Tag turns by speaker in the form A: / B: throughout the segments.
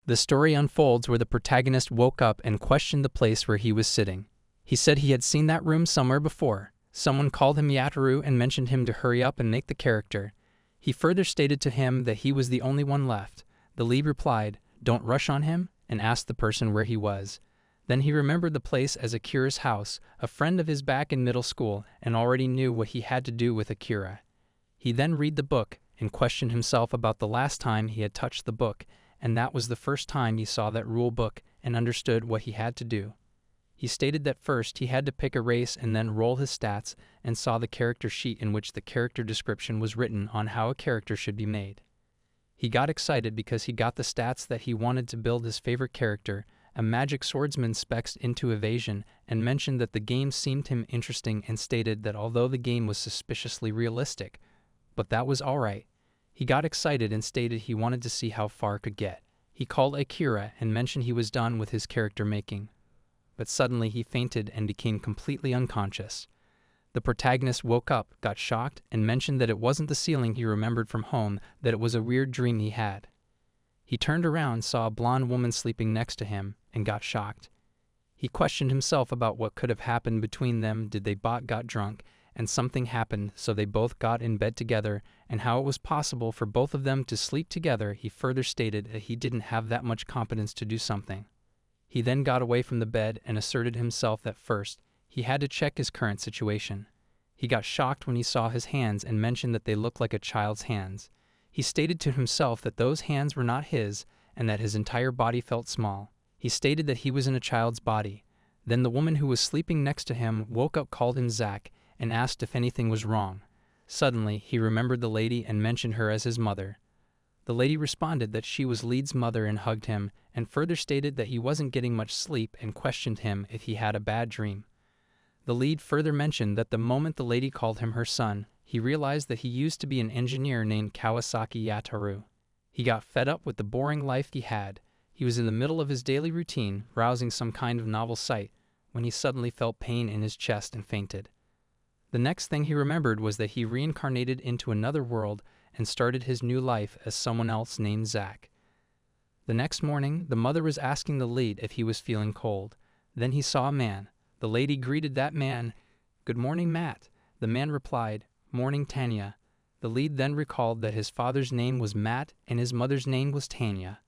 A: The story unfolds where the protagonist woke up and questioned the place where he was sitting. He said he had seen that room somewhere before. Someone called him Yataru and mentioned him to hurry up and make the character. He further stated to him that he was the only one left. The lead replied, "Don't rush on him," and asked the person where he was. Then he remembered the place as Akira's house, a friend of his back in middle school, and already knew what he had to do with Akira. He then read the book and questioned himself about the last time he had touched the book, and that was the first time he saw that rule book and understood what he had to do. He stated that first he had to pick a race and then roll his stats, and saw the character sheet in which the character description was written on how a character should be made. He got excited because he got the stats that he wanted to build his favorite character, a magic swordsman specs into evasion, and mentioned that the game seemed him interesting and stated that although the game was suspiciously realistic, but that was alright. He got excited and stated he wanted to see how far it could get. He called Akira and mentioned he was done with his character making. But suddenly he fainted and became completely unconscious. The protagonist woke up, got shocked, and mentioned that it wasn't the ceiling he remembered from home, that it was a weird dream he had. He turned around, saw a blonde woman sleeping next to him, and got shocked. He questioned himself about what could have happened between them. Did they got drunk, and something happened, so they both got in bed together, and how it was possible for both of them to sleep together. He further stated that he didn't have that much competence to do something. He then got away from the bed and asserted himself that first, he had to check his current situation. He got shocked when he saw his hands and mentioned that they looked like a child's hands. He stated to himself that those hands were not his, and that his entire body felt small. He stated that he was in a child's body. Then the woman who was sleeping next to him woke up, called him Zach, and asked if anything was wrong. Suddenly, he remembered the lady and mentioned her as his mother. The lady responded that she was Lead's mother and hugged him, and further stated that he wasn't getting much sleep and questioned him if he had a bad dream. The lead further mentioned that the moment the lady called him her son, he realized that he used to be an engineer named Kawasaki Yataru. He got fed up with the boring life he had. He was in the middle of his daily routine, browsing some kind of novel site, when he suddenly felt pain in his chest and fainted. The next thing he remembered was that he reincarnated into another world and started his new life as someone else named Zach. The next morning, the mother was asking the lead if he was feeling cold. Then he saw a man. The lady greeted that man, "Good morning, Matt." The man replied, "Morning, Tanya." The lead then recalled that his father's name was Matt and his mother's name was Tanya.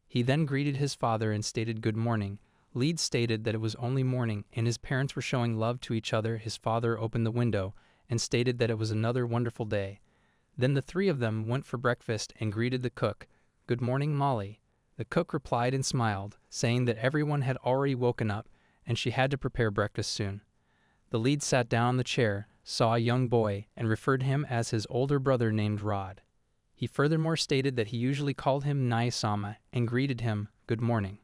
A: He then greeted his father and stated good morning. Lead stated that it was only morning and his parents were showing love to each other. His father opened the window and stated that it was another wonderful day. Then the three of them went for breakfast and greeted the cook, "Good morning, Molly." The cook replied and smiled, saying that everyone had already woken up and she had to prepare breakfast soon. The lead sat down on the chair, saw a young boy, and referred to him as his older brother named Rod. He furthermore stated that he usually called him Nai-sama and greeted him, "Good morning."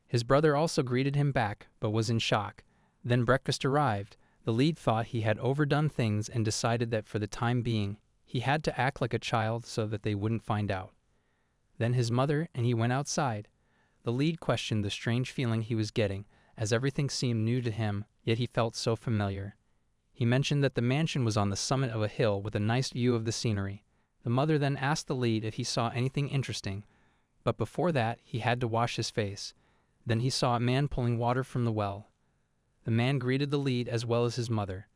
A: His brother also greeted him back, but was in shock. Then breakfast arrived. The lead thought he had overdone things and decided that for the time being, he had to act like a child so that they wouldn't find out. Then his mother and he went outside. The lead questioned the strange feeling he was getting, as everything seemed new to him, yet he felt so familiar. He mentioned that the mansion was on the summit of a hill with a nice view of the scenery. The mother then asked the lead if he saw anything interesting, but before that he had to wash his face. Then he saw a man pulling water from the well. The man greeted the lead as well as his mother.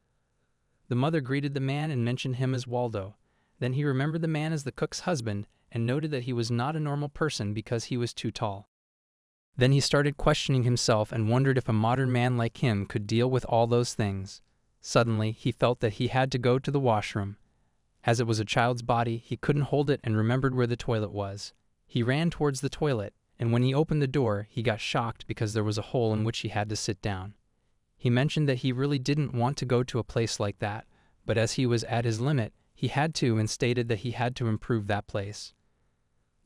A: The mother greeted the man and mentioned him as Waldo. Then he remembered the man as the cook's husband and noted that he was not a normal person because he was too tall. Then he started questioning himself and wondered if a modern man like him could deal with all those things. Suddenly, he felt that he had to go to the washroom. As it was a child's body, he couldn't hold it and remembered where the toilet was. He ran towards the toilet, and when he opened the door, he got shocked because there was a hole in which he had to sit down. He mentioned that he really didn't want to go to a place like that, but as he was at his limit, he had to and stated that he had to improve that place.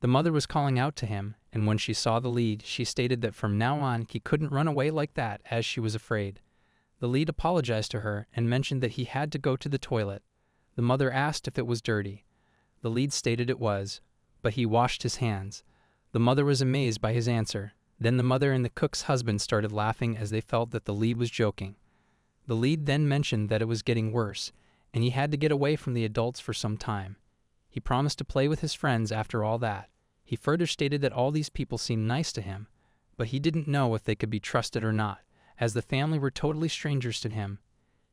A: The mother was calling out to him, and when she saw the lead, she stated that from now on he couldn't run away like that as she was afraid. The lead apologized to her and mentioned that he had to go to the toilet. The mother asked if it was dirty. The lead stated it was, but he washed his hands. The mother was amazed by his answer. Then the mother and the cook's husband started laughing as they felt that the lead was joking. The lead then mentioned that it was getting worse, and he had to get away from the adults for some time. He promised to play with his friends after all that. He further stated that all these people seemed nice to him, but he didn't know if they could be trusted or not, as the family were totally strangers to him.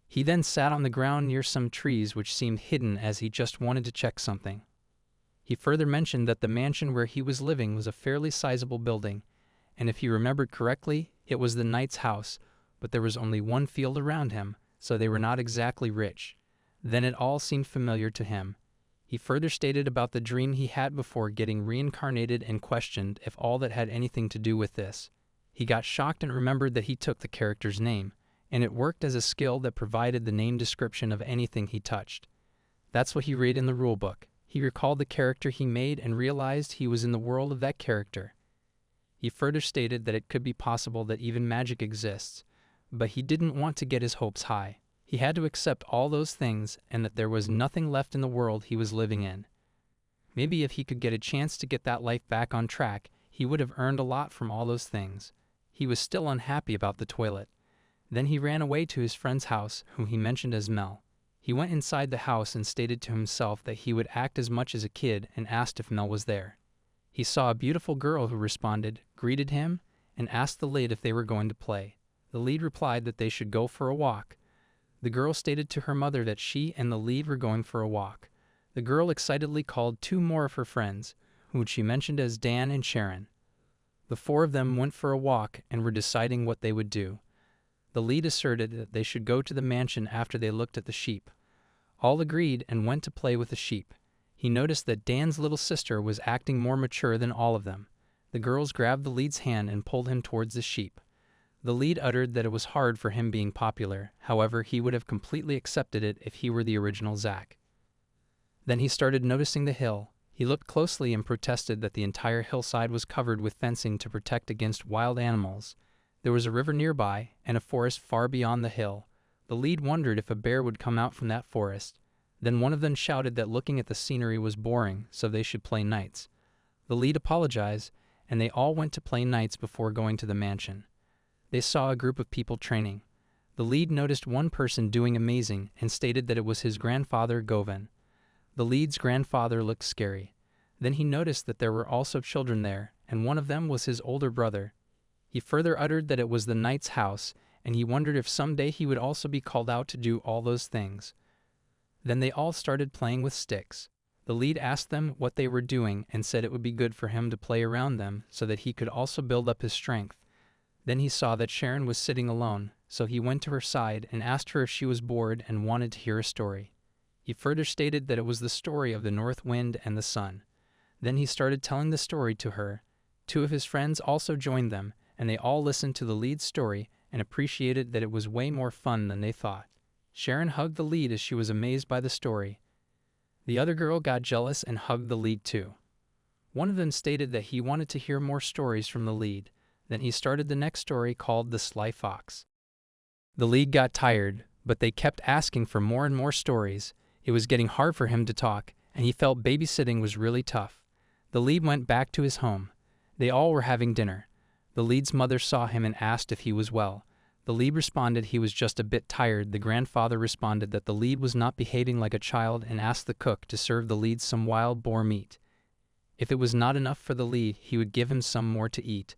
A: He then sat on the ground near some trees which seemed hidden as he just wanted to check something. He further mentioned that the mansion where he was living was a fairly sizable building, and if he remembered correctly, it was the knight's house, but there was only one field around him, so they were not exactly rich. Then it all seemed familiar to him. He further stated about the dream he had before getting reincarnated and questioned if all that had anything to do with this. He got shocked and remembered that he took the character's name, and it worked as a skill that provided the name description of anything he touched. That's what he read in the rulebook. He recalled the character he made and realized he was in the world of that character. He further stated that it could be possible that even magic exists, but he didn't want to get his hopes high. He had to accept all those things and that there was nothing left in the world he was living in. Maybe if he could get a chance to get that life back on track, he would have earned a lot from all those things. He was still unhappy about the toilet. Then he ran away to his friend's house, whom he mentioned as Mel. He went inside the house and stated to himself that he would act as much as a kid and asked if Mel was there. He saw a beautiful girl who responded, greeted him, and asked the lead if they were going to play. The lead replied that they should go for a walk. The girl stated to her mother that she and the lead were going for a walk. The girl excitedly called two more of her friends, whom she mentioned as Dan and Sharon. The four of them went for a walk and were deciding what they would do. The lead asserted that they should go to the mansion after they looked at the sheep. All agreed and went to play with the sheep. He noticed that Dan's little sister was acting more mature than all of them. The girls grabbed the lead's hand and pulled him towards the sheep. The lead uttered that it was hard for him being popular, however, he would have completely accepted it if he were the original Zack. Then he started noticing the hill. He looked closely and protested that the entire hillside was covered with fencing to protect against wild animals. There was a river nearby and a forest far beyond the hill. The lead wondered if a bear would come out from that forest. Then one of them shouted that looking at the scenery was boring, so they should play knights. The lead apologized, and they all went to play knights before going to the mansion. They saw a group of people training. The lead noticed one person doing amazing and stated that it was his grandfather, Govan. The lead's grandfather looked scary. Then he noticed that there were also children there, and one of them was his older brother. He further uttered that it was the knight's house, and he wondered if someday he would also be called out to do all those things. Then they all started playing with sticks. The lead asked them what they were doing and said it would be good for him to play around them so that he could also build up his strength. Then he saw that Sharon was sitting alone, so he went to her side and asked her if she was bored and wanted to hear a story. He further stated that it was the story of the north wind and the sun. Then he started telling the story to her. Two of his friends also joined them, and they all listened to the lead's story and appreciated that it was way more fun than they thought. Sharon hugged the lead as she was amazed by the story. The other girl got jealous and hugged the lead too. One of them stated that he wanted to hear more stories from the lead. Then he started the next story called The Sly Fox. The lead got tired, but they kept asking for more and more stories. It was getting hard for him to talk, and he felt babysitting was really tough. The lead went back to his home. They all were having dinner. The lead's mother saw him and asked if he was well. The lead responded he was just a bit tired. The grandfather responded that the lead was not behaving like a child and asked the cook to serve the lead some wild boar meat. If it was not enough for the lead, he would give him some more to eat.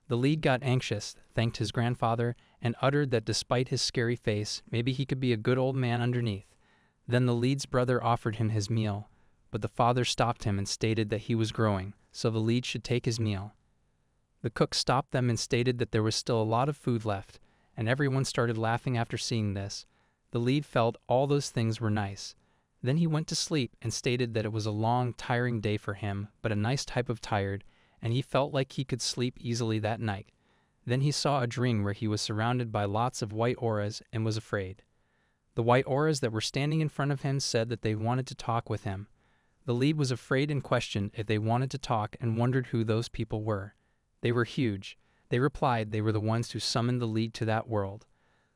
A: The lead got anxious, thanked his grandfather, and uttered that despite his scary face, maybe he could be a good old man underneath. Then the lead's brother offered him his meal, but the father stopped him and stated that he was growing, so the lead should take his meal. The cook stopped them and stated that there was still a lot of food left, and everyone started laughing after seeing this. The lead felt all those things were nice. Then he went to sleep and stated that it was a long, tiring day for him, but a nice type of tired, and he felt like he could sleep easily that night. Then he saw a dream where he was surrounded by lots of white auras and was afraid. The white auras that were standing in front of him said that they wanted to talk with him. The lead was afraid and questioned if they wanted to talk and wondered who those people were. They were huge. They replied they were the ones who summoned the lead to that world.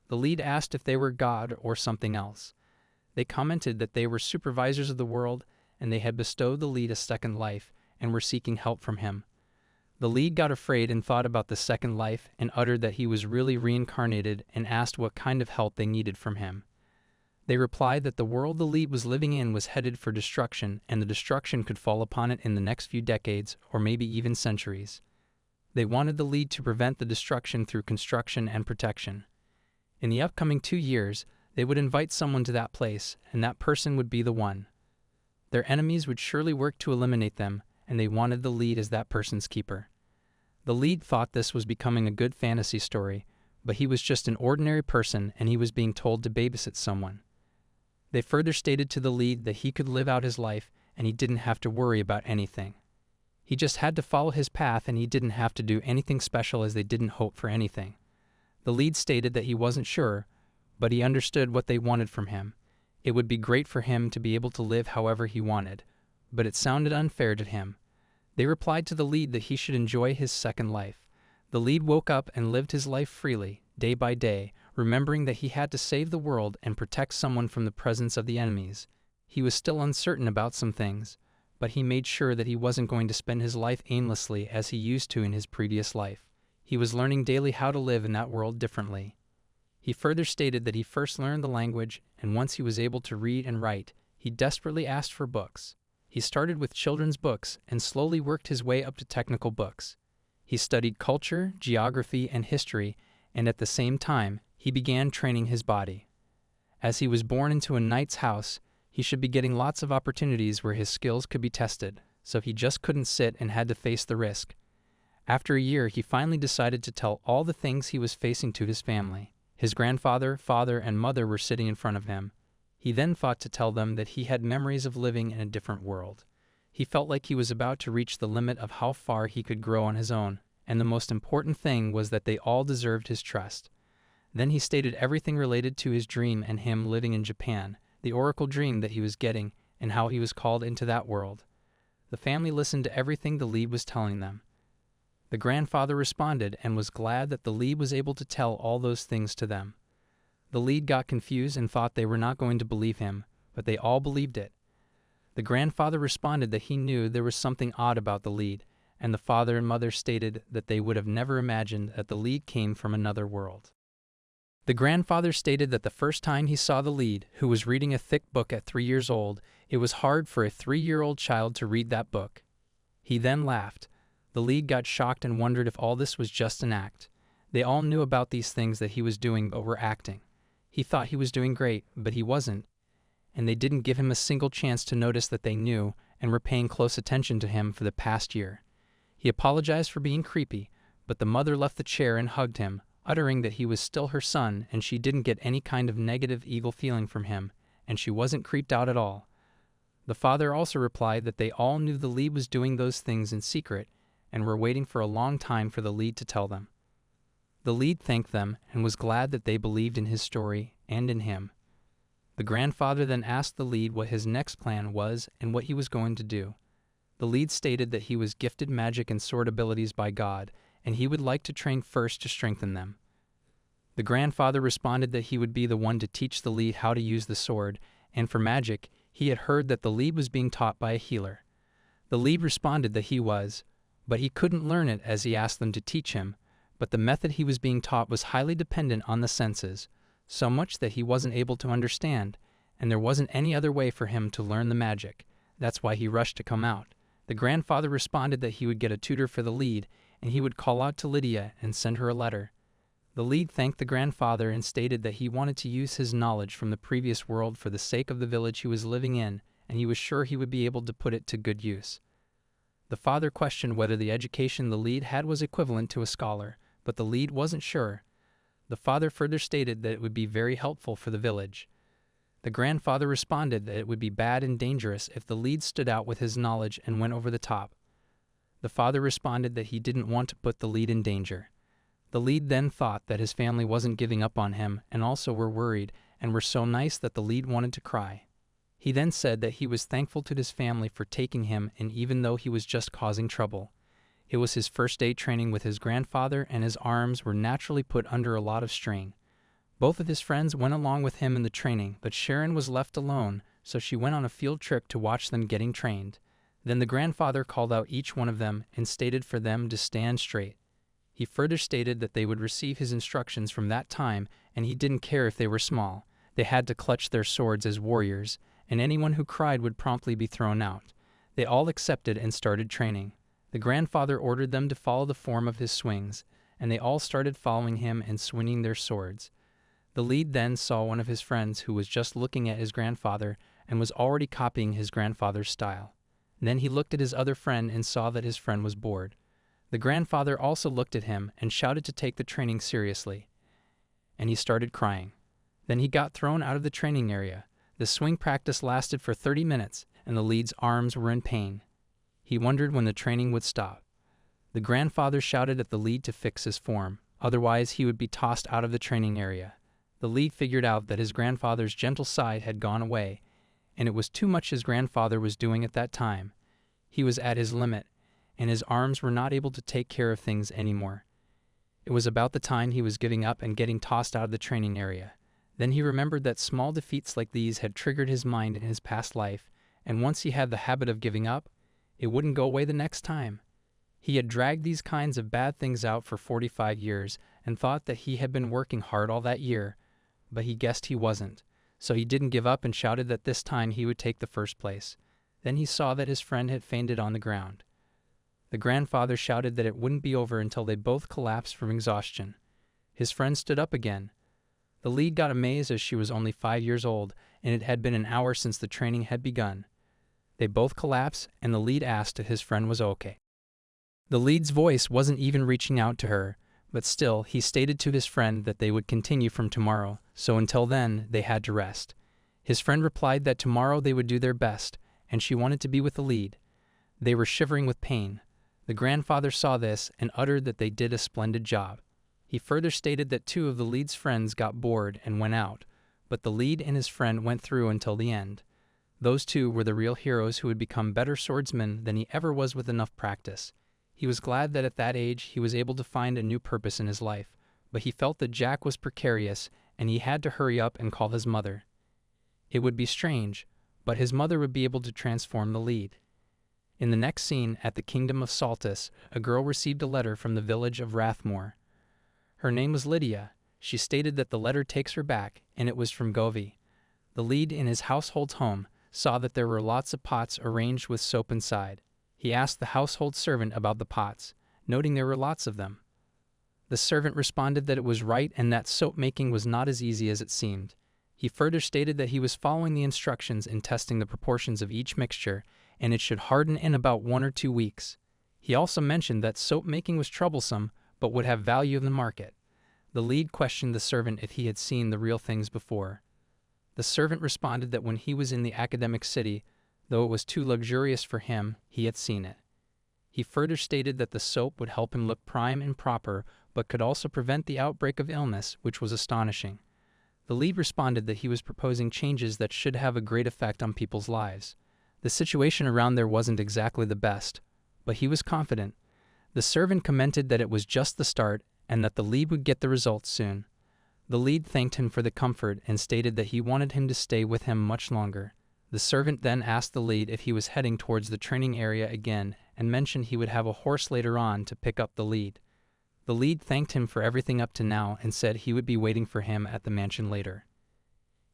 A: The lead asked if they were God or something else. They commented that they were supervisors of the world and they had bestowed the lead a second life and were seeking help from him. The lead got afraid and thought about the second life and uttered that he was really reincarnated and asked what kind of help they needed from him. They replied that the world the lead was living in was headed for destruction, and the destruction could fall upon it in the next few decades, or maybe even centuries. They wanted the lead to prevent the destruction through construction and protection. In the upcoming 2 years, they would invite someone to that place, and that person would be the one. Their enemies would surely work to eliminate them, and they wanted the lead as that person's keeper. The lead thought this was becoming a good fantasy story, but he was just an ordinary person and he was being told to babysit someone. They further stated to the lead that he could live out his life and he didn't have to worry about anything. He just had to follow his path and he didn't have to do anything special as they didn't hope for anything. The lead stated that he wasn't sure, but he understood what they wanted from him. It would be great for him to be able to live however he wanted, but it sounded unfair to him. They replied to the lead that he should enjoy his second life. The lead woke up and lived his life freely, day by day, remembering that he had to save the world and protect someone from the presence of the enemies. He was still uncertain about some things, but he made sure that he wasn't going to spend his life aimlessly as he used to in his previous life. He was learning daily how to live in that world differently. He further stated that he first learned the language, and once he was able to read and write, he desperately asked for books. He started with children's books and slowly worked his way up to technical books. He studied culture, geography, and history, and at the same time, he began training his body. As he was born into a knight's house, he should be getting lots of opportunities where his skills could be tested, so he just couldn't sit and had to face the risk. After a year, he finally decided to tell all the things he was facing to his family. His grandfather, father, and mother were sitting in front of him. He then thought to tell them that he had memories of living in a different world. He felt like he was about to reach the limit of how far he could grow on his own, and the most important thing was that they all deserved his trust. Then he stated everything related to his dream and him living in Japan, the oracle dream that he was getting, and how he was called into that world. The family listened to everything the lead was telling them. The grandfather responded and was glad that the lead was able to tell all those things to them. The lead got confused and thought they were not going to believe him, but they all believed it. The grandfather responded that he knew there was something odd about the lead, and the father and mother stated that they would have never imagined that the lead came from another world. The grandfather stated that the first time he saw the lead, who was reading a thick book at 3 years old, it was hard for a 3-year-old child to read that book. He then laughed. The lead got shocked and wondered if all this was just an act. They all knew about these things that he was doing but were acting. He thought he was doing great, but he wasn't, and they didn't give him a single chance to notice that they knew and were paying close attention to him for the past year. He apologized for being creepy, but the mother left the chair and hugged him, uttering that he was still her son and she didn't get any kind of negative evil feeling from him, and she wasn't creeped out at all. The father also replied that they all knew the lead was doing those things in secret and were waiting for a long time for the lead to tell them. The lead thanked them and was glad that they believed in his story and in him. The grandfather then asked the lead what his next plan was and what he was going to do. The lead stated that he was gifted magic and sword abilities by God, and he would like to train first to strengthen them. The grandfather responded that he would be the one to teach the lead how to use the sword, and for magic, he had heard that the lead was being taught by a healer. The lead responded that he was, but he couldn't learn it as he asked them to teach him, but the method he was being taught was highly dependent on the senses, so much that he wasn't able to understand, and there wasn't any other way for him to learn the magic. That's why he rushed to come out. The grandfather responded that he would get a tutor for the lead, and he would call out to Lydia and send her a letter. The lead thanked the grandfather and stated that he wanted to use his knowledge from the previous world for the sake of the village he was living in, and he was sure he would be able to put it to good use. The father questioned whether the education the lead had was equivalent to a scholar, but the lead wasn't sure. The father further stated that it would be very helpful for the village. The grandfather responded that it would be bad and dangerous if the lead stood out with his knowledge and went over the top. The father responded that he didn't want to put the lead in danger. The lead then thought that his family wasn't giving up on him and also were worried and were so nice that the lead wanted to cry. He then said that he was thankful to his family for taking him, and even though he was just causing trouble. It was his first day training with his grandfather, and his arms were naturally put under a lot of strain. Both of his friends went along with him in the training, but Sharon was left alone, so she went on a field trip to watch them getting trained. Then the grandfather called out each one of them and stated for them to stand straight. He further stated that they would receive his instructions from that time, and he didn't care if they were small. They had to clutch their swords as warriors, and anyone who cried would promptly be thrown out. They all accepted and started training. The grandfather ordered them to follow the form of his swings, and they all started following him and swinging their swords. The lead then saw one of his friends who was just looking at his grandfather and was already copying his grandfather's style. Then he looked at his other friend and saw that his friend was bored. The grandfather also looked at him and shouted to take the training seriously, and he started crying. Then he got thrown out of the training area. The swing practice lasted for 30 minutes, and the lead's arms were in pain. He wondered when the training would stop. The grandfather shouted at the lead to fix his form, otherwise he would be tossed out of the training area. The lead figured out that his grandfather's gentle side had gone away, and it was too much his grandfather was doing at that time. He was at his limit, and his arms were not able to take care of things anymore. It was about the time he was giving up and getting tossed out of the training area. Then he remembered that small defeats like these had triggered his mind in his past life, and once he had the habit of giving up, it wouldn't go away the next time. He had dragged these kinds of bad things out for 45 years and thought that he had been working hard all that year, but he guessed he wasn't. So he didn't give up and shouted that this time he would take the first place. Then he saw that his friend had fainted on the ground. The grandfather shouted that it wouldn't be over until they both collapsed from exhaustion. His friend stood up again. The lead got amazed as she was only 5 years old, and it had been an hour since the training had begun. They both collapsed, and the lead asked if his friend was okay. The lead's voice wasn't even reaching out to her, but still, he stated to his friend that they would continue from tomorrow, so until then, they had to rest. His friend replied that tomorrow they would do their best, and she wanted to be with the lead. They were shivering with pain. The grandfather saw this and uttered that they did a splendid job. He further stated that 2 of the lead's friends got bored and went out, but the lead and his friend went through until the end. Those 2 were the real heroes who had become better swordsmen than he ever was with enough practice. He was glad that at that age he was able to find a new purpose in his life, but he felt that Jack was precarious and he had to hurry up and call his mother. It would be strange, but his mother would be able to transform the lead. In the next scene, at the Kingdom of Saltus, a girl received a letter from the village of Rathmore. Her name was Lydia. She stated that the letter takes her back, and it was from Govi. The lead in his household home saw that there were lots of pots arranged with soap inside. He asked the household servant about the pots, noting there were lots of them. The servant responded that it was right and that soap making was not as easy as it seemed. He further stated that he was following the instructions in testing the proportions of each mixture, and it should harden in about 1 or 2 weeks. He also mentioned that soap making was troublesome, but would have value in the market. The lead questioned the servant if he had seen the real things before. The servant responded that when he was in the academic city, though it was too luxurious for him, he had seen it. He further stated that the soap would help him look prime and proper, but could also prevent the outbreak of illness, which was astonishing. The lead responded that he was proposing changes that should have a great effect on people's lives. The situation around there wasn't exactly the best, but he was confident. The servant commented that it was just the start and that the lead would get the results soon. The lead thanked him for the comfort and stated that he wanted him to stay with him much longer. The servant then asked the lead if he was heading towards the training area again and mentioned he would have a horse later on to pick up the lead. The lead thanked him for everything up to now and said he would be waiting for him at the mansion later.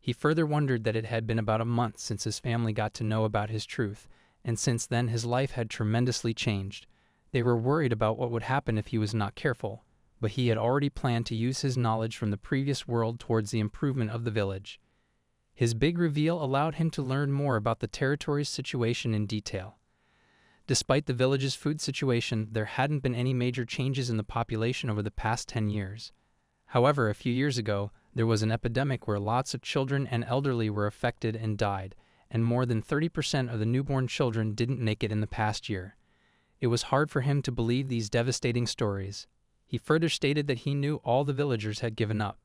A: He further wondered that it had been about a month since his family got to know about his truth, and since then his life had tremendously changed. They were worried about what would happen if he was not careful, but he had already planned to use his knowledge from the previous world towards the improvement of the village. His big reveal allowed him to learn more about the territory's situation in detail. Despite the village's food situation, there hadn't been any major changes in the population over the past 10 years. However, a few years ago, there was an epidemic where lots of children and elderly were affected and died, and more than 30% of the newborn children didn't make it in the past year. It was hard for him to believe these devastating stories. He further stated that he knew all the villagers had given up,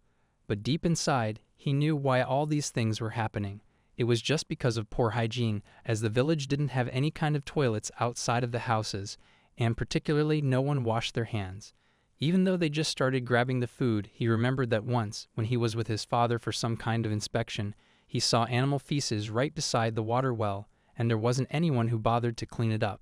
A: but deep inside, he knew why all these things were happening. It was just because of poor hygiene, as the village didn't have any kind of toilets outside of the houses, and particularly no one washed their hands. Even though they just started grabbing the food, he remembered that once, when he was with his father for some kind of inspection, he saw animal feces right beside the water well, and there wasn't anyone who bothered to clean it up.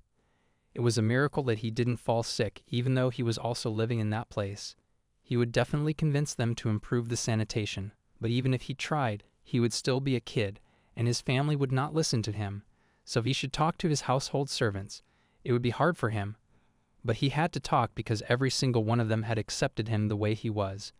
A: It was a miracle that he didn't fall sick, even though he was also living in that place. He would definitely convince them to improve the sanitation, but even if he tried, he would still be a kid, and his family would not listen to him, so he should talk to his household servants. It would be hard for him, but he had to talk because every single one of them had accepted him the way he was.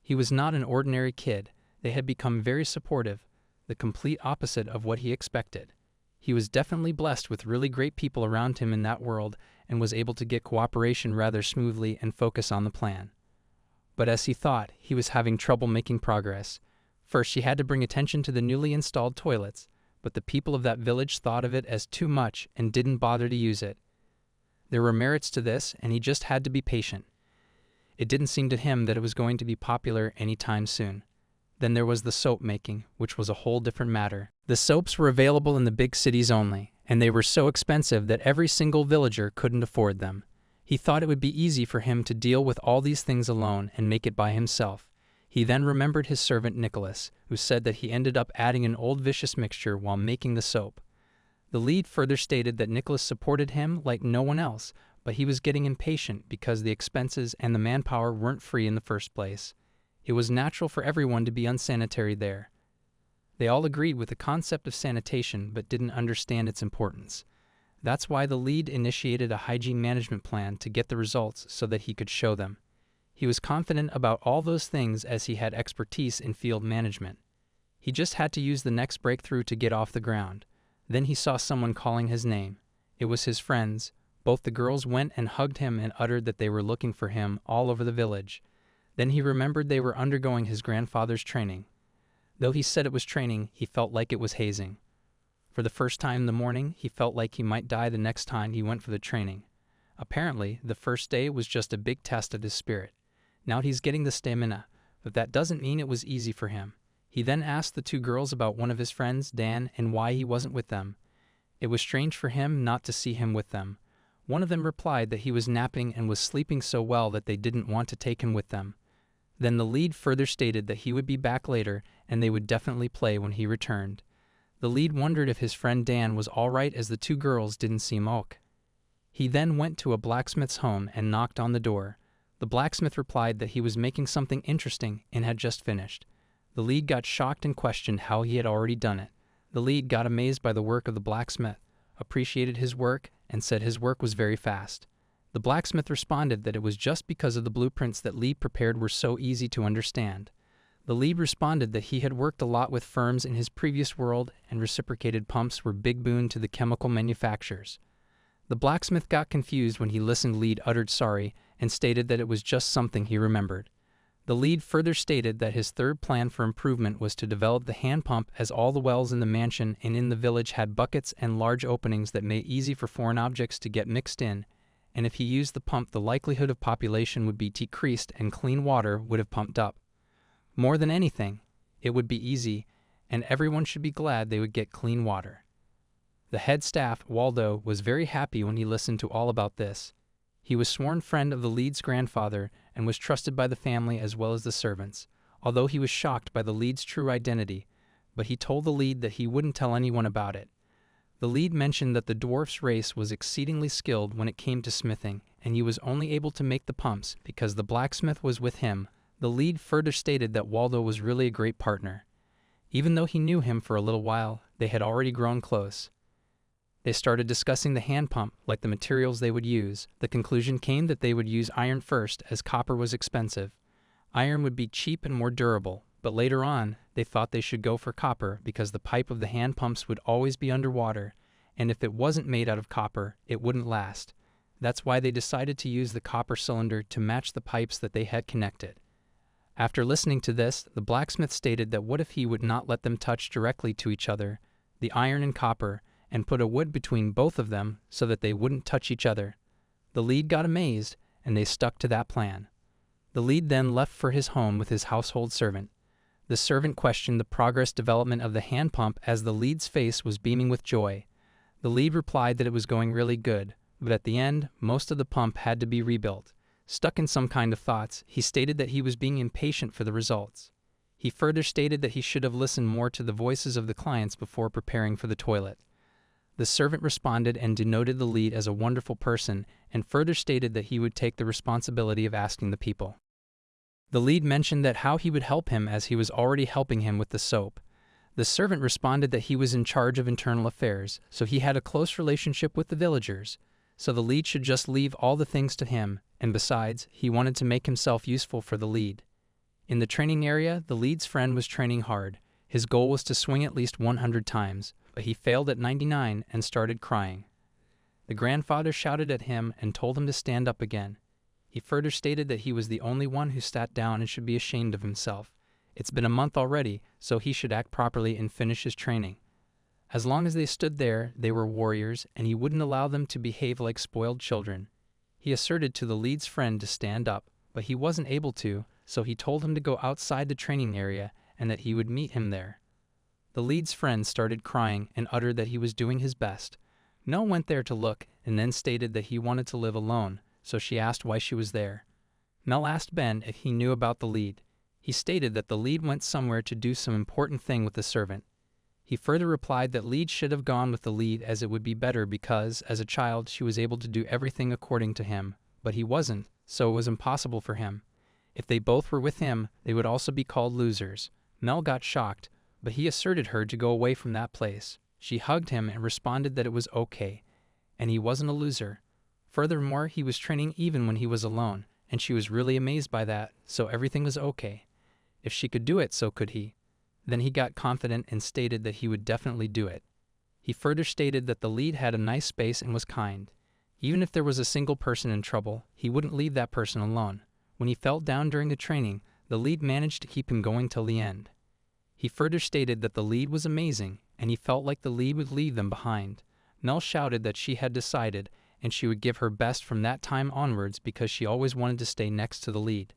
A: He was not an ordinary kid. They had become very supportive, the complete opposite of what he expected. He was definitely blessed with really great people around him in that world and was able to get cooperation rather smoothly and focus on the plan. But as he thought, he was having trouble making progress. First, she had to bring attention to the newly installed toilets, but the people of that village thought of it as too much and didn't bother to use it. There were merits to this, and he just had to be patient. It didn't seem to him that it was going to be popular anytime soon. Then there was the soap making, which was a whole different matter. The soaps were available in the big cities only, and they were so expensive that every single villager couldn't afford them. He thought it would be easy for him to deal with all these things alone and make it by himself. He then remembered his servant Nicholas, who said that he ended up adding an old vicious mixture while making the soap. The lead further stated that Nicholas supported him like no one else, but he was getting impatient because the expenses and the manpower weren't free in the first place. It was natural for everyone to be unsanitary there. They all agreed with the concept of sanitation but didn't understand its importance. That's why the lead initiated a hygiene management plan to get the results so that he could show them. He was confident about all those things as he had expertise in field management. He just had to use the next breakthrough to get off the ground. Then he saw someone calling his name. It was his friends. Both the girls went and hugged him and uttered that they were looking for him all over the village. Then he remembered they were undergoing his grandfather's training. Though he said it was training, he felt like it was hazing. For the first time in the morning, he felt like he might die the next time he went for the training. Apparently, the first day was just a big test of his spirit. Now he's getting the stamina, but that doesn't mean it was easy for him. He then asked the two girls about one of his friends, Dan, and why he wasn't with them. It was strange for him not to see him with them. One of them replied that he was napping and was sleeping so well that they didn't want to take him with them. Then the lead further stated that he would be back later and they would definitely play when he returned. The lead wondered if his friend Dan was all right as the two girls didn't seem ok. He then went to a blacksmith's home and knocked on the door. The blacksmith replied that he was making something interesting and had just finished. The lead got shocked and questioned how he had already done it. The lead got amazed by the work of the blacksmith, appreciated his work, and said his work was very fast. The blacksmith responded that it was just because of the blueprints that Lead prepared were so easy to understand. The lead responded that he had worked a lot with firms in his previous world and reciprocated pumps were big boon to the chemical manufacturers. The blacksmith got confused when he listened. Lead uttered sorry and stated that it was just something he remembered. The lead further stated that his third plan for improvement was to develop the hand pump, as all the wells in the mansion and in the village had buckets and large openings that made it easy for foreign objects to get mixed in, and if he used the pump the likelihood of population would be decreased and clean water would have pumped up. More than anything, it would be easy, and everyone should be glad they would get clean water. The head staff, Waldo, was very happy when he listened to all about this. He was sworn friend of the lead's grandfather and was trusted by the family as well as the servants, although he was shocked by the lead's true identity, but he told the lead that he wouldn't tell anyone about it. The lead mentioned that the dwarf's race was exceedingly skilled when it came to smithing, and he was only able to make the pumps because the blacksmith was with him. The lead further stated that Waldo was really a great partner. Even though he knew him for a little while, they had already grown close. They started discussing the hand pump, like the materials they would use. The conclusion came that they would use iron first, as copper was expensive. Iron would be cheap and more durable, but later on, they thought they should go for copper because the pipe of the hand pumps would always be underwater, and if it wasn't made out of copper, it wouldn't last. That's why they decided to use the copper cylinder to match the pipes that they had connected. After listening to this, the blacksmith stated that what if he would not let them touch directly to each other, the iron and copper, and put a wood between both of them so that they wouldn't touch each other. The lead got amazed, and they stuck to that plan. The lead then left for his home with his household servant. The servant questioned the progress development of the hand pump as the lead's face was beaming with joy. The lead replied that it was going really good, but at the end, most of the pump had to be rebuilt. Stuck in some kind of thoughts, he stated that he was being impatient for the results. He further stated that he should have listened more to the voices of the clients before preparing for the toilet. The servant responded and denoted the lead as a wonderful person and further stated that he would take the responsibility of asking the people. The lead mentioned that how he would help him as he was already helping him with the soap. The servant responded that he was in charge of internal affairs, so he had a close relationship with the villagers, so the lead should just leave all the things to him, and besides, he wanted to make himself useful for the lead. In the training area, the lead's friend was training hard. His goal was to swing at least 100 times, but he failed at 99 and started crying. The grandfather shouted at him and told him to stand up again. He further stated that he was the only one who sat down and should be ashamed of himself. It's been a month already, so he should act properly and finish his training. As long as they stood there, they were warriors, and he wouldn't allow them to behave like spoiled children. He asserted to the lead's friend to stand up, but he wasn't able to, so he told him to go outside the training area and that he would meet him there. The lead's friend started crying and uttered that he was doing his best. Mel went there to look and then stated that he wanted to live alone, so she asked why she was there. Mel asked Ben if he knew about the lead. He stated that the lead went somewhere to do some important thing with the servant. He further replied that lead should have gone with the lead as it would be better because, as a child, she was able to do everything according to him, but he wasn't, so it was impossible for him. If they both were with him, they would also be called losers. Mel got shocked, but he asserted her to go away from that place. She hugged him and responded that it was okay, and he wasn't a loser. Furthermore, he was training even when he was alone, and she was really amazed by that, so everything was okay. If she could do it, so could he. Then he got confident and stated that he would definitely do it. He further stated that the lead had a nice space and was kind. Even if there was a single person in trouble, he wouldn't leave that person alone. When he fell down during the training, the lead managed to keep him going till the end. He further stated that the lead was amazing, and he felt like the lead would leave them behind. Mel shouted that she had decided, and she would give her best from that time onwards because she always wanted to stay next to the lead.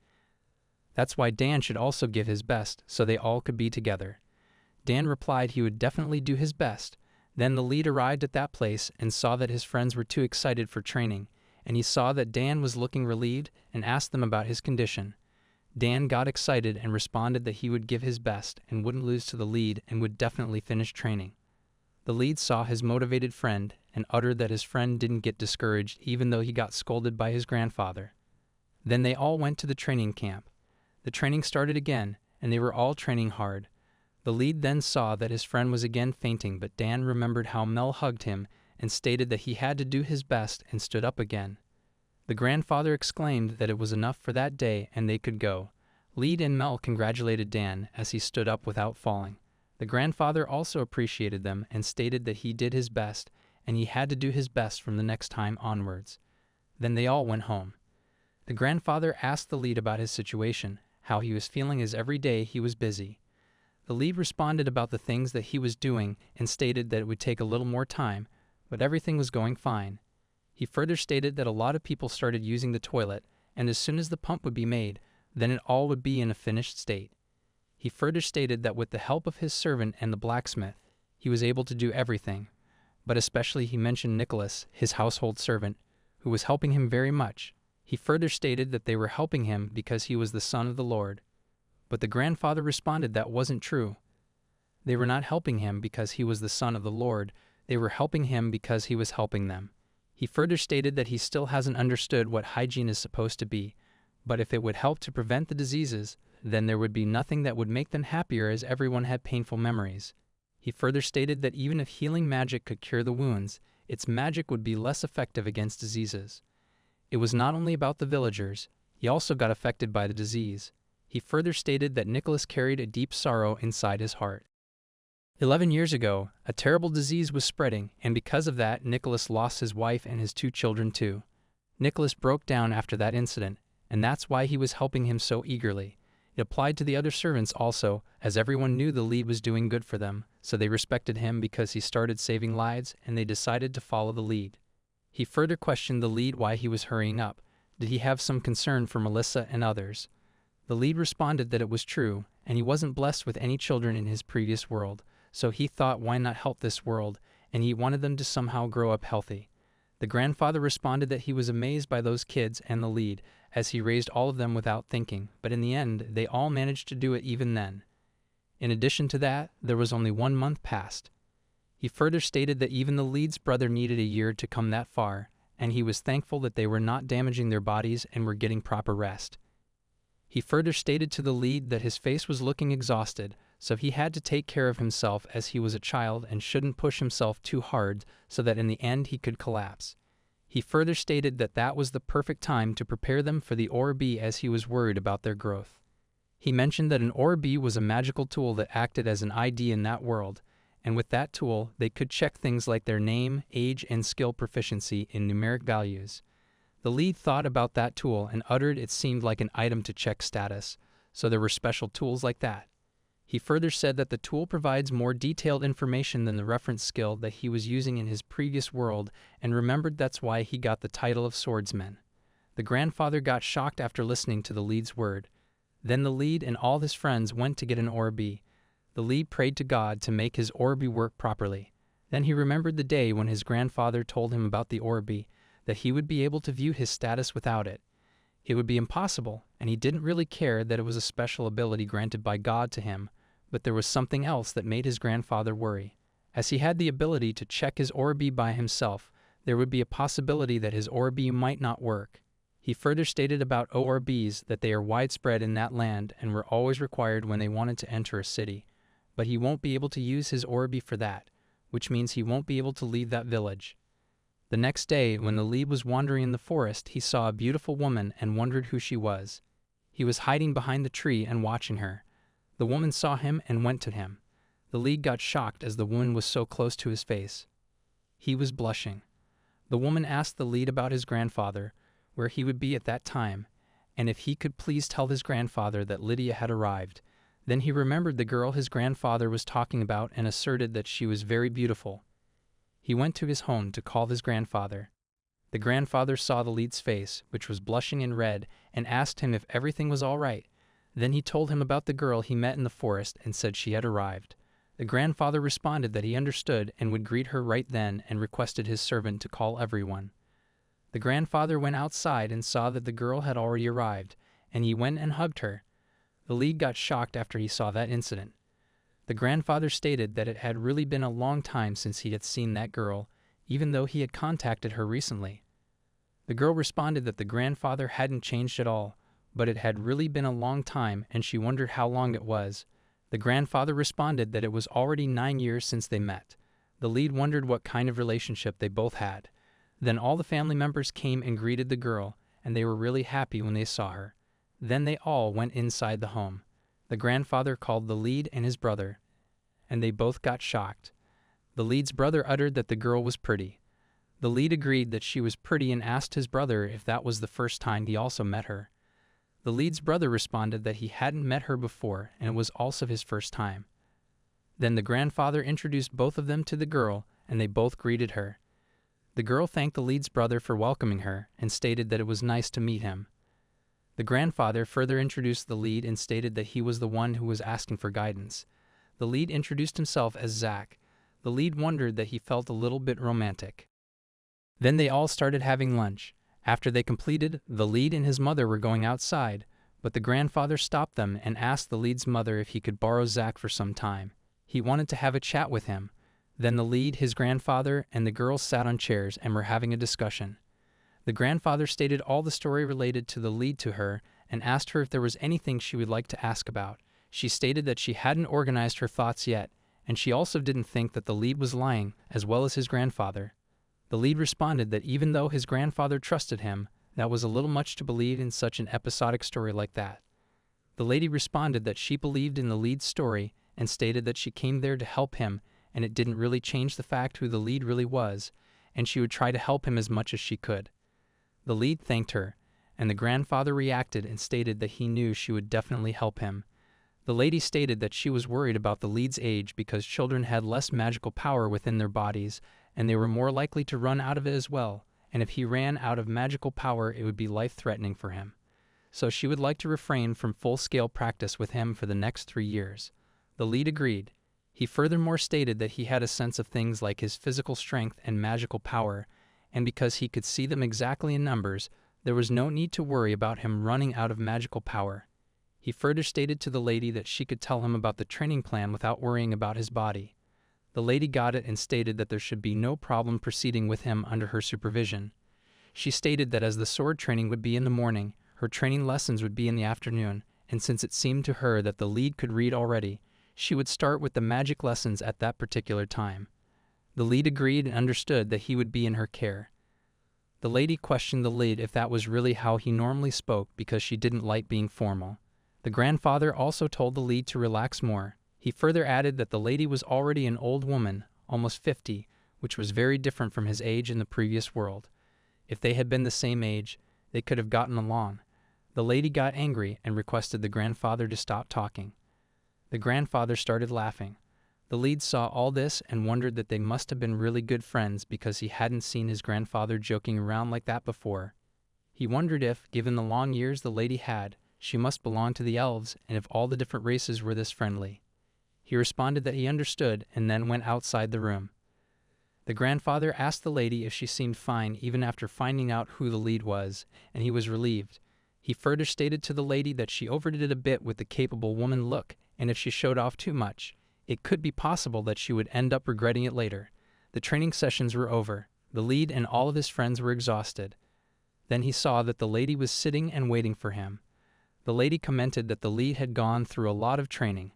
A: That's why Dan should also give his best, so they all could be together. Dan replied he would definitely do his best. Then the lead arrived at that place and saw that his friends were too excited for training, and he saw that Dan was looking relieved and asked them about his condition. Dan got excited and responded that he would give his best and wouldn't lose to the lead and would definitely finish training. The lead saw his motivated friend and uttered that his friend didn't get discouraged even though he got scolded by his grandfather. Then they all went to the training camp. The training started again, and they were all training hard. The lead then saw that his friend was again fainting, but Dan remembered how Mel hugged him and stated that he had to do his best and stood up again. The grandfather exclaimed that it was enough for that day and they could go. Lead and Mel congratulated Dan as he stood up without falling. The grandfather also appreciated them and stated that he did his best and he had to do his best from the next time onwards. Then they all went home. The grandfather asked the lead about his situation, how he was feeling as every day he was busy. The lead responded about the things that he was doing and stated that it would take a little more time, but everything was going fine. He further stated that a lot of people started using the toilet, and as soon as the pump would be made, then it all would be in a finished state. He further stated that with the help of his servant and the blacksmith, he was able to do everything, but especially he mentioned Nicholas, his household servant, who was helping him very much. He further stated that they were helping him because he was the son of the Lord. But the grandfather responded that wasn't true. They were not helping him because he was the son of the Lord, they were helping him because he was helping them. He further stated that he still hasn't understood what hygiene is supposed to be, but if it would help to prevent the diseases, then there would be nothing that would make them happier as everyone had painful memories. He further stated that even if healing magic could cure the wounds, its magic would be less effective against diseases. It was not only about the villagers, he also got affected by the disease. He further stated that Nicholas carried a deep sorrow inside his heart. 11 years ago, a terrible disease was spreading, and because of that, Nicholas lost his wife and his 2 children too. Nicholas broke down after that incident, and that's why he was helping him so eagerly. It applied to the other servants also, as everyone knew the lead was doing good for them, so they respected him because he started saving lives and they decided to follow the lead. He further questioned the lead why he was hurrying up. Did he have some concern for Melissa and others? The lead responded that it was true, and he wasn't blessed with any children in his previous world, so he thought why not help this world, and he wanted them to somehow grow up healthy. The grandfather responded that he was amazed by those kids and the lead, as he raised all of them without thinking, but in the end, they all managed to do it even then. In addition to that, there was only 1 month passed. He further stated that even the lead's brother needed a year to come that far, and he was thankful that they were not damaging their bodies and were getting proper rest. He further stated to the lead that his face was looking exhausted, so he had to take care of himself as he was a child and shouldn't push himself too hard so that in the end he could collapse. He further stated that that was the perfect time to prepare them for the Orb as he was worried about their growth. He mentioned that an Orb was a magical tool that acted as an ID in that world, and with that tool they could check things like their name, age, and skill proficiency in numeric values. The lead thought about that tool and uttered it seemed like an item to check status, so there were special tools like that. He further said that the tool provides more detailed information than the reference skill that he was using in his previous world, and remembered that's why he got the title of Swordsman. The grandfather got shocked after listening to the lead's word. Then the lead and all his friends went to get an Orb. The lead prayed to God to make his Orb work properly. Then he remembered the day when his grandfather told him about the Orb, that he would be able to view his status without it. It would be impossible, and he didn't really care that it was a special ability granted by God to him, but there was something else that made his grandfather worry. As he had the ability to check his Orb by himself, there would be a possibility that his Orb might not work. He further stated about ORBs that they are widespread in that land and were always required when they wanted to enter a city, but he won't be able to use his Orb for that, which means he won't be able to leave that village. The next day, when the lead was wandering in the forest, he saw a beautiful woman and wondered who she was. He was hiding behind the tree and watching her. The woman saw him and went to him. The lead got shocked as the woman was so close to his face. He was blushing. The woman asked the lead about his grandfather, where he would be at that time, and if he could please tell his grandfather that Lydia had arrived. Then he remembered the girl his grandfather was talking about and asserted that she was very beautiful. He went to his home to call his grandfather. The grandfather saw the lead's face, which was blushing and red, and asked him if everything was all right. Then he told him about the girl he met in the forest and said she had arrived. The grandfather responded that he understood and would greet her right then and requested his servant to call everyone. The grandfather went outside and saw that the girl had already arrived, and he went and hugged her. The lead got shocked after he saw that incident. The grandfather stated that it had really been a long time since he had seen that girl, even though he had contacted her recently. The girl responded that the grandfather hadn't changed at all, but it had really been a long time and she wondered how long it was. The grandfather responded that it was already 9 years since they met. The lead wondered what kind of relationship they both had. Then all the family members came and greeted the girl, and they were really happy when they saw her. Then they all went inside the home. The grandfather called the lead and his brother, and they both got shocked. The lead's brother uttered that the girl was pretty. The lead agreed that she was pretty and asked his brother if that was the first time he also met her. The lead's brother responded that he hadn't met her before and it was also his first time. Then the grandfather introduced both of them to the girl, and they both greeted her. The girl thanked the lead's brother for welcoming her and stated that it was nice to meet him. The grandfather further introduced the lead and stated that he was the one who was asking for guidance. The lead introduced himself as Zach. The lead wondered that he felt a little bit romantic. Then they all started having lunch. After they completed, the lead and his mother were going outside, but the grandfather stopped them and asked the lead's mother if he could borrow Zach for some time. He wanted to have a chat with him. Then the lead, his grandfather, and the girls sat on chairs and were having a discussion. The grandfather stated all the story related to the lead to her and asked her if there was anything she would like to ask about. She stated that she hadn't organized her thoughts yet, and she also didn't think that the lead was lying, as well as his grandfather. The lead responded that even though his grandfather trusted him, that was a little much to believe in such an episodic story like that. The lady responded that she believed in the lead's story and stated that she came there to help him, and it didn't really change the fact who the lead really was, and she would try to help him as much as she could. The lead thanked her, and the grandfather reacted and stated that he knew she would definitely help him. The lady stated that she was worried about the lead's age because children had less magical power within their bodies, and they were more likely to run out of it as well, and if he ran out of magical power it would be life-threatening for him. So she would like to refrain from full-scale practice with him for the next 3 years. The lead agreed. He furthermore stated that he had a sense of things like his physical strength and magical power, and because he could see them exactly in numbers, there was no need to worry about him running out of magical power. He further stated to the lady that she could tell him about the training plan without worrying about his body. The lady got it and stated that there should be no problem proceeding with him under her supervision. She stated that as the sword training would be in the morning, her training lessons would be in the afternoon, and since it seemed to her that the lead could read already, She would start with the magic lessons at that particular time. The lead agreed and understood that he would be in her care. The lady questioned the lead if that was really how he normally spoke because she didn't like being formal. The grandfather also told the lead to relax more. He further added that the lady was already an old woman, almost 50, which was very different from his age in the previous world. If they had been the same age, they could have gotten along. The lady got angry and requested the grandfather to stop talking. The grandfather started laughing. The lead saw all this and wondered that they must have been really good friends because he hadn't seen his grandfather joking around like that before. He wondered if, given the long years the lady had, she must belong to the elves and if all the different races were this friendly. He responded that he understood and then went outside the room. The grandfather asked the lady if she seemed fine even after finding out who the lead was, and he was relieved. He further stated to the lady that she overdid it a bit with the capable woman look, and if she showed off too much, it could be possible that she would end up regretting it later. The training sessions were over. The lead and all of his friends were exhausted. Then he saw that the lady was sitting and waiting for him. The lady commented that the lead had gone through a lot of training.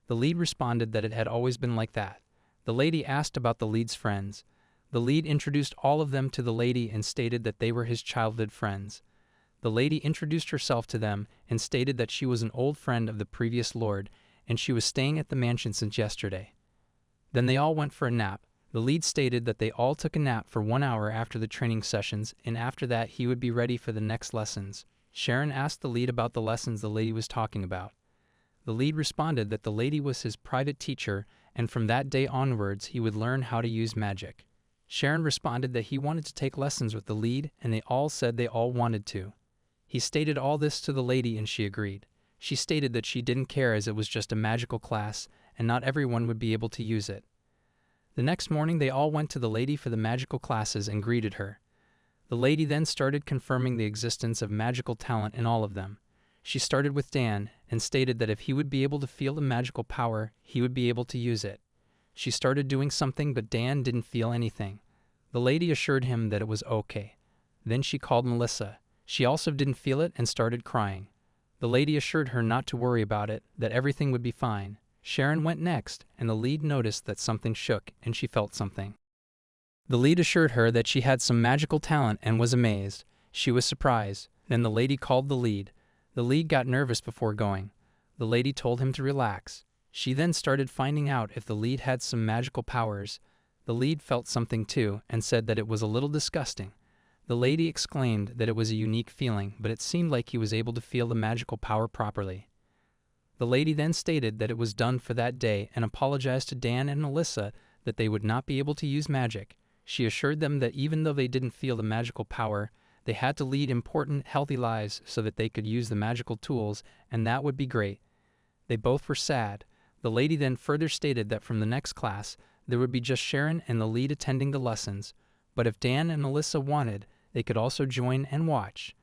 A: The lead responded that it had always been like that. The lady asked about the lead's friends. The lead introduced all of them to the lady and stated that they were his childhood friends. The lady introduced herself to them and stated that she was an old friend of the previous lord, and she was staying at the mansion since yesterday. Then they all went for a nap. The lead stated that they all took a nap for 1 hour after the training sessions, and after that he would be ready for the next lessons. Sharon asked the lead about the lessons the lady was talking about. The lead responded that the lady was his private teacher, and from that day onwards he would learn how to use magic. Sharon responded that he wanted to take lessons with the lead, and they all said they all wanted to. He stated all this to the lady and she agreed. She stated that she didn't care as it was just a magical class, and not everyone would be able to use it. The next morning they all went to the lady for the magical classes and greeted her. The lady then started confirming the existence of magical talent in all of them. She started with Dan, and stated that if he would be able to feel the magical power, he would be able to use it. She started doing something, but Dan didn't feel anything. The lady assured him that it was okay. Then she called Melissa. She also didn't feel it and started crying. The lady assured her not to worry about it, that everything would be fine. Sharon went next, and the lead noticed that something shook, and she felt something. The lead assured her that she had some magical talent and was amazed. She was surprised. Then the lady called the lead. The lead got nervous before going. The lady told him to relax. She then started finding out if the lead had some magical powers. The lead felt something too, and said that it was a little disgusting. The lady exclaimed that it was a unique feeling, but it seemed like he was able to feel the magical power properly. The lady then stated that it was done for that day and apologized to Dan and Melissa that they would not be able to use magic. She assured them that even though they didn't feel the magical power, they had to lead important, healthy lives so that they could use the magical tools, and that would be great. They both were sad. The lady then further stated that from the next class, there would be just Sharon and the lead attending the lessons, but if Dan and Melissa wanted, they could also join and watch.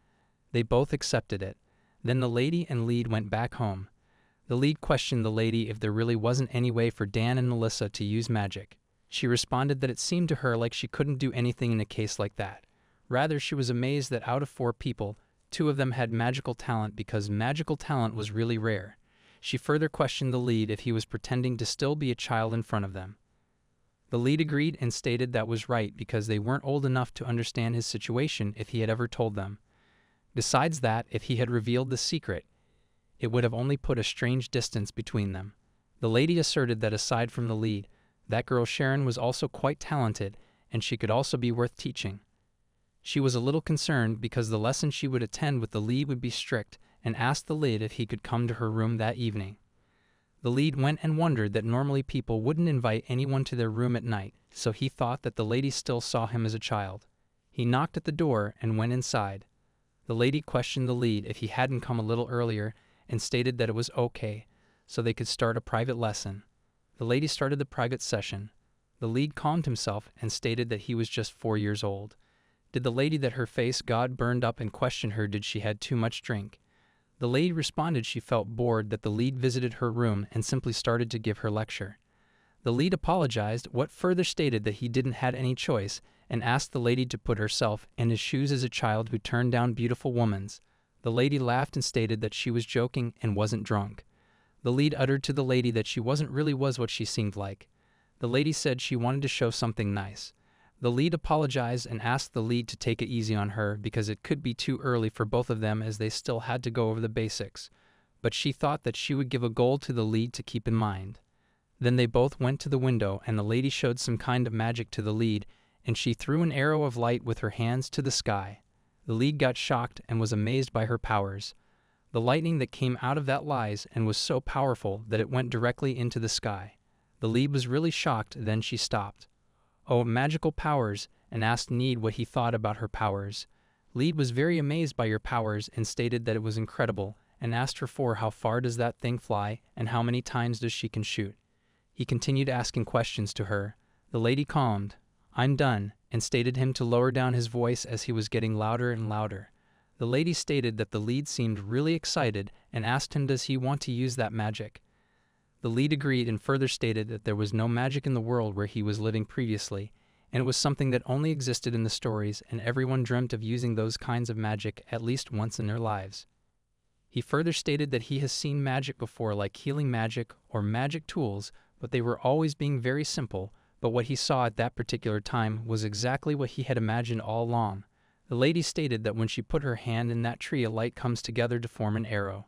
A: They both accepted it. Then the lady and lead went back home. The lead questioned the lady if there really wasn't any way for Dan and Melissa to use magic. She responded that it seemed to her like she couldn't do anything in a case like that. Rather, she was amazed that out of 4 people, 2 of them had magical talent because magical talent was really rare. She further questioned the lead if he was pretending to still be a child in front of them. The lead agreed and stated that was right because they weren't old enough to understand his situation if he had ever told them. Besides that, if he had revealed the secret, it would have only put a strange distance between them. The lady asserted that aside from the lead, that girl Sharon was also quite talented and she could also be worth teaching. She was a little concerned because the lesson she would attend with the lead would be strict and asked the lead if he could come to her room that evening. The lead went and wondered that normally people wouldn't invite anyone to their room at night, so he thought that the lady still saw him as a child. He knocked at the door and went inside. The lady questioned the lead if he hadn't come a little earlier and stated that it was okay, so they could start a private lesson. The lady started the private session. The lead calmed himself and stated that he was just 4 years old. Did the lady that her face got burned up and questioned her did she had too much drink? The lady responded she felt bored that the lead visited her room and simply started to give her lecture. The lead apologized, what further stated that he didn't had any choice, and asked the lady to put herself in his shoes as a child who turned down beautiful women's. The lady laughed and stated that she was joking and wasn't drunk. The lead uttered to the lady that she wasn't really was what she seemed like. The lady said she wanted to show something nice. The lead apologized and asked the lead to take it easy on her because it could be too early for both of them as they still had to go over the basics. But she thought that she would give a goal to the lead to keep in mind. Then they both went to the window and the lady showed some kind of magic to the lead, and she threw an arrow of light with her hands to the sky. The lead got shocked and was amazed by her powers. The lightning that came out of that lies and was so powerful that it went directly into the sky. The lead was really shocked, then she stopped. "Oh, magical powers," and asked Need what he thought about her powers. Lead was very amazed by your powers and stated that it was incredible, and asked her for how far does that thing fly and how many times does she can shoot. He continued asking questions to her. The lady calmed. "I'm done," and stated him to lower down his voice as he was getting louder and louder. The lady stated that the lead seemed really excited and asked him does he want to use that magic. The lead agreed and further stated that there was no magic in the world where he was living previously, and it was something that only existed in the stories, and everyone dreamt of using those kinds of magic at least once in their lives. He further stated that he has seen magic before, like healing magic or magic tools, but they were always being very simple, but what he saw at that particular time was exactly what he had imagined all along. The lady stated that when she put her hand in that tree, a light comes together to form an arrow.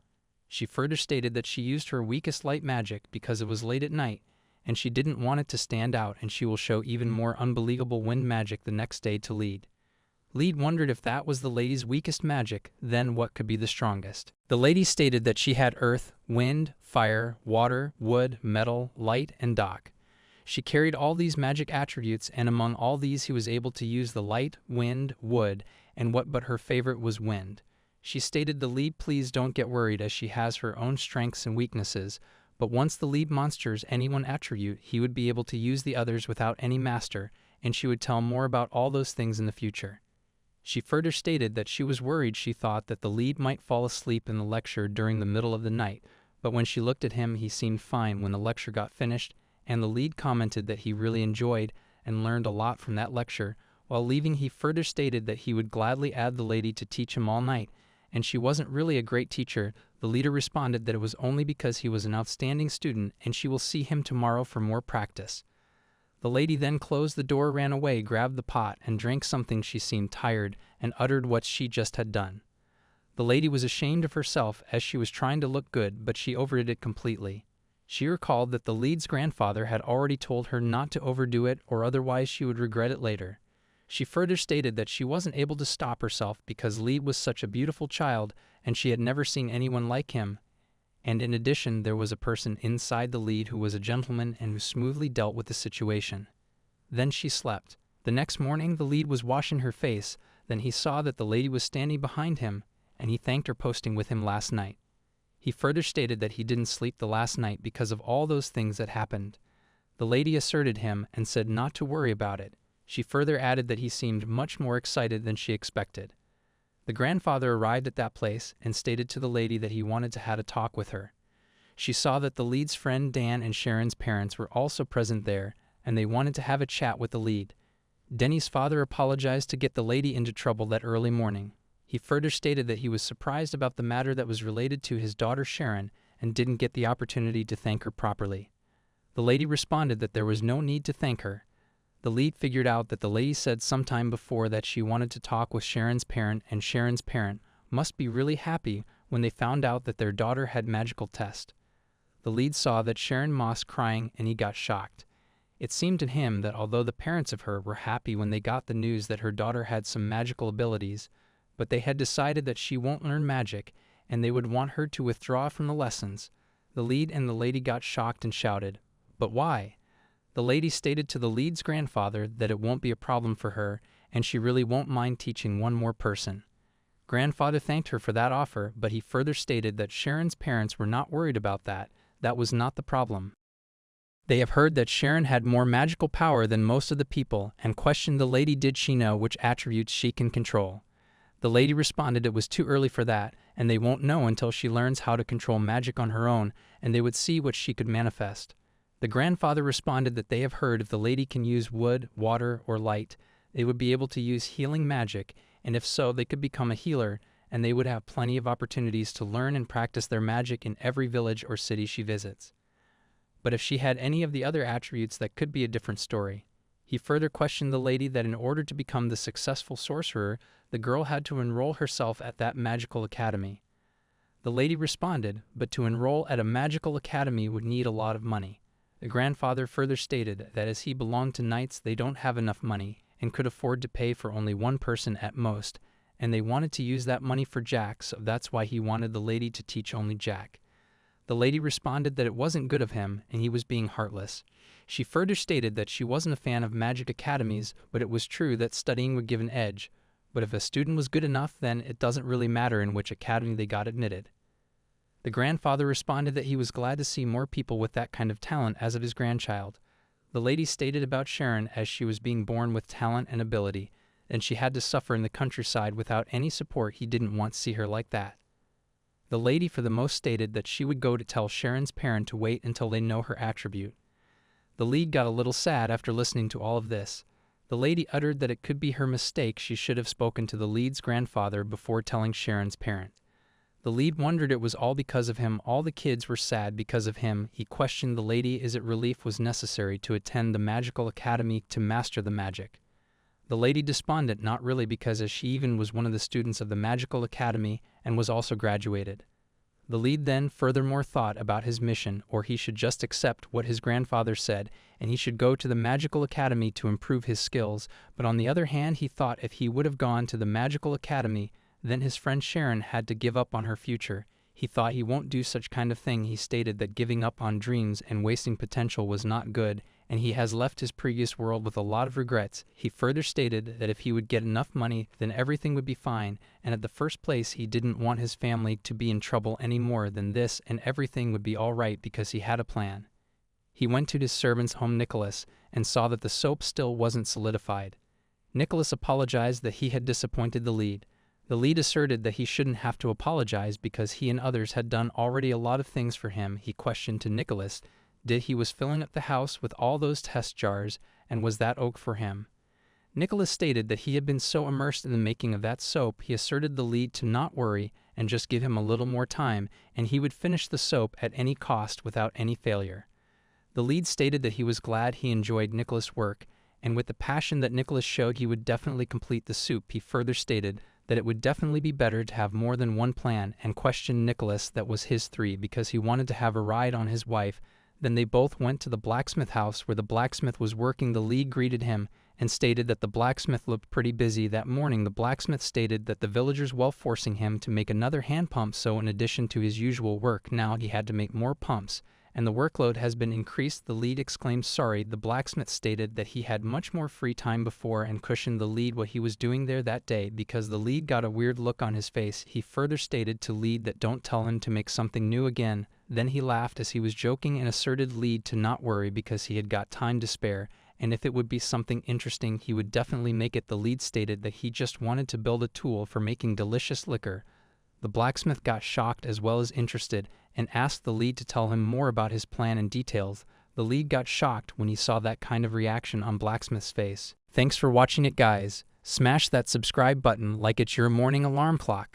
A: She further stated that she used her weakest light magic because it was late at night, and she didn't want it to stand out, and she will show even more unbelievable wind magic the next day to Lead. Lead wondered if that was the lady's weakest magic, then what could be the strongest? The lady stated that she had earth, wind, fire, water, wood, metal, light, and dark. She carried all these magic attributes, and among all these he was able to use the light, wind, wood, and what but her favorite was wind. She stated the lead please don't get worried as she has her own strengths and weaknesses, but once the lead monsters any one attribute, he would be able to use the others without any master, and she would tell more about all those things in the future. She further stated that she was worried she thought that the lead might fall asleep in the lecture during the middle of the night, but when she looked at him he seemed fine when the lecture got finished, and the lead commented that he really enjoyed and learned a lot from that lecture. While leaving he further stated that he would gladly add the lady to teach him all night, and she wasn't really a great teacher. The leader responded that it was only because he was an outstanding student and she will see him tomorrow for more practice. The lady then closed the door, ran away, grabbed the pot, and drank something. She seemed tired and uttered what she just had done. The lady was ashamed of herself as she was trying to look good, but she overdid it completely. She recalled that the lead's grandfather had already told her not to overdo it or otherwise she would regret it later. She further stated that she wasn't able to stop herself because Lead was such a beautiful child and she had never seen anyone like him. And in addition, there was a person inside the lead who was a gentleman and who smoothly dealt with the situation. Then she slept. The next morning, the lead was washing her face. Then he saw that the lady was standing behind him, and he thanked her posting with him last night. He further stated that he didn't sleep the last night because of all those things that happened. The lady asserted him and said not to worry about it. She further added that he seemed much more excited than she expected. The grandfather arrived at that place and stated to the lady that he wanted to have a talk with her. She saw that the lead's friend Dan and Sharon's parents were also present there, and they wanted to have a chat with the lead. Denny's father apologized to get the lady into trouble that early morning. He further stated that he was surprised about the matter that was related to his daughter Sharon and didn't get the opportunity to thank her properly. The lady responded that there was no need to thank her. The lead figured out that the lady said sometime before that she wanted to talk with Sharon's parent, and Sharon's parent must be really happy when they found out that their daughter had magical test. The lead saw that Sharon Moss crying and he got shocked. It seemed to him that although the parents of her were happy when they got the news that her daughter had some magical abilities, but they had decided that she won't learn magic and they would want her to withdraw from the lessons. The lead and the lady got shocked and shouted, "But why?" The lady stated to the lead's grandfather that it won't be a problem for her and she really won't mind teaching one more person. Grandfather thanked her for that offer, but he further stated that Sharon's parents were not worried about that. That was not the problem. They have heard that Sharon had more magical power than most of the people and questioned the lady did she know which attributes she can control. The lady responded it was too early for that and they won't know until she learns how to control magic on her own and they would see what she could manifest. The grandfather responded that they have heard if the lady can use wood, water, or light, they would be able to use healing magic, and if so, they could become a healer, and they would have plenty of opportunities to learn and practice their magic in every village or city she visits. But if she had any of the other attributes, that could be a different story. He further questioned the lady that in order to become the successful sorcerer, the girl had to enroll herself at that magical academy. The lady responded, but to enroll at a magical academy would need a lot of money. The grandfather further stated that as he belonged to knights, they don't have enough money and could afford to pay for only one person at most, and they wanted to use that money for Jack, so that's why he wanted the lady to teach only Jack. The lady responded that it wasn't good of him and he was being heartless. She further stated that she wasn't a fan of magic academies, but it was true that studying would give an edge. But if a student was good enough, then it doesn't really matter in which academy they got admitted. The grandfather responded that he was glad to see more people with that kind of talent as of his grandchild. The lady stated about Sharon as she was being born with talent and ability, and she had to suffer in the countryside without any support. He didn't want to see her like that. The lady for the most stated that she would go to tell Sharon's parent to wait until they know her attribute. The lead got a little sad after listening to all of this. The lady uttered that it could be her mistake. She should have spoken to the lead's grandfather before telling Sharon's parent. The lead wondered it was all because of him. All the kids were sad because of him. He questioned the lady is it relief was necessary to attend the magical academy to master the magic. The lady despondent, not really, because as she even was one of the students of the magical academy and was also graduated. The lead then furthermore thought about his mission, or he should just accept what his grandfather said, and he should go to the magical academy to improve his skills. But on the other hand, he thought if he would have gone to the magical academy, then his friend Sharon had to give up on her future. He thought he won't do such kind of thing. He stated that giving up on dreams and wasting potential was not good, and he has left his previous world with a lot of regrets. He further stated that if he would get enough money, then everything would be fine, and at the first place he didn't want his family to be in trouble any more than this, and everything would be all right because he had a plan. He went to his servant's home, Nicholas, and saw that the soap still wasn't solidified. Nicholas apologized that he had disappointed the lead. The lead asserted that he shouldn't have to apologize because he and others had done already a lot of things for him. He questioned to Nicholas did he was filling up the house with all those test jars, and was that oak for him? Nicholas stated that he had been so immersed in the making of that soap. He asserted the lead to not worry and just give him a little more time, and he would finish the soap at any cost without any failure. The lead stated that he was glad he enjoyed Nicholas' work, and with the passion that Nicholas showed, he would definitely complete the soup. He further stated that it would definitely be better to have more than one plan, and questioned Nicholas that was his three because he wanted to have a ride on his wife. Then they both went to the blacksmith house where the blacksmith was working. The lead greeted him and stated that the blacksmith looked pretty busy that morning. The blacksmith stated that the villagers were forcing him to make another hand pump, so in addition to his usual work, now he had to make more pumps, and the workload has been increased. The lead exclaimed sorry. The blacksmith stated that he had much more free time before and cushioned the lead what he was doing there that day because the lead got a weird look on his face. He further stated to lead that don't tell him to make something new again. Then he laughed as he was joking and asserted lead to not worry because he had got time to spare, and if it would be something interesting he would definitely make it. The lead stated that he just wanted to build a tool for making delicious liquor. The blacksmith got shocked as well as interested and asked the lead to tell him more about his plan and details. The lead got shocked when he saw that kind of reaction on blacksmith's face. Thanks for watching it, guys. Smash that subscribe button like it's your morning alarm clock.